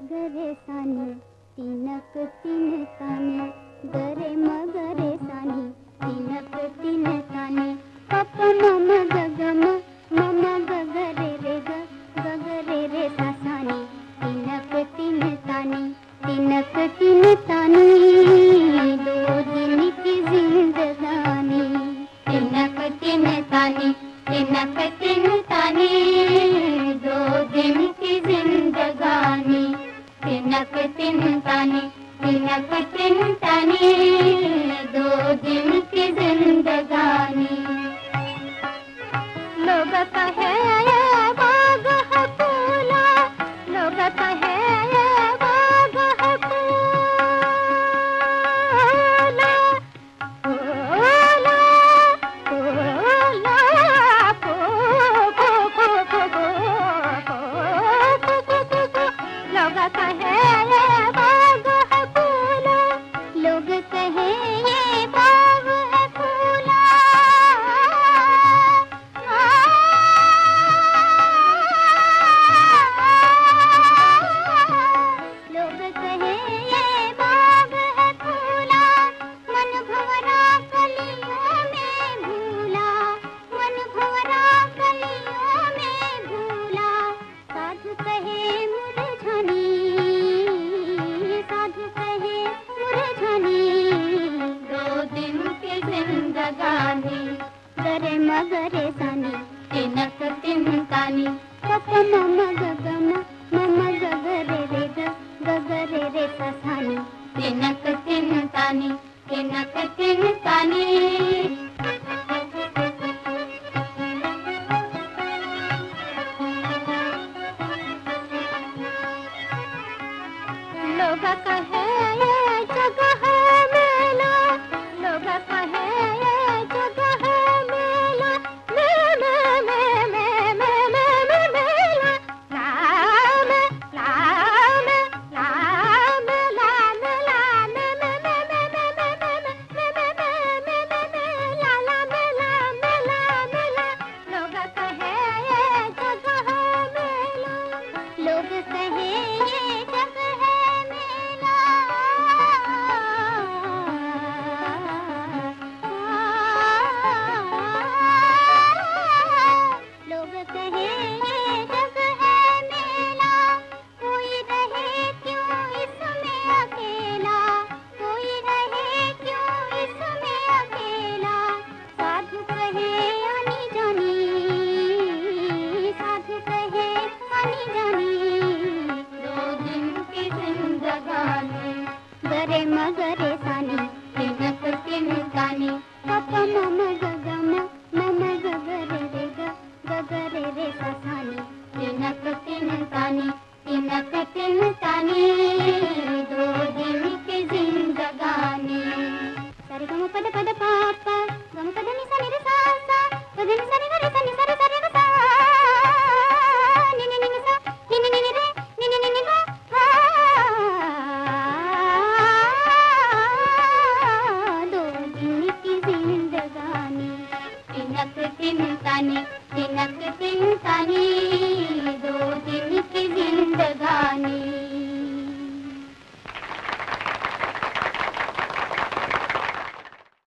मगरे सानी तिनक तिन तानी गरे मगरे सानी तिनक तिन तानी पप मम गगम मम गगरे रे गगरे रे सानी तिनक तिन तानी दो दिन की जिंदगानी तिनक तिन तानी दो दिन की जिंदगानी तिनक तिन तानी दो दिन की जिंदगानी। लोग कहे बाग है फूला, लोग कहे बाग है फूला, फूला फूला लोग कहे बाग है फूला, लोग कहे ये बाग है फूला, लोग कहे ये बाग है फूला, मन भंवरा कलियों में भूला, मन भंवरा कलियों में भूला, साधु कहे मुरझानी, साधु कहे मुरझानी, दो दिन की जिंदगानी गरे मगरे सानी तिनक तिन तानी पप मम गगम मम गगरे रे गगरे रे सानी तिनक तिन तानी लोग कहे ये जगह है मेला, लोग कहे ये जगह है मेला, मेला लोग कहे ये जगह है मेला, लोग कहे ये जगह है मेला, लोग कहे ये जगह है मेला, कोई रहे क्यों इसमें अकेला, कोई रहे क्यों इसमें अकेला, साधु कहे आनी जानी, साधु कहे आनी जानी, दो दिन की जिंदगानी गरे मगरे सानी तिनक तिन तानी पप मम गगम मम गगरे रे गगरे रे सानी तिनक तिन तानी दो दिन की जिंदगानी। सारे गम पद पद पापा गम पद नि सा नि रे सा सा पद नि सा नि रे सा नि सा रे सा रे सा नि नि नि सा नि नि नि रे नि नि नि गा दो दिन की जिंदगानी तिनक तिन तानी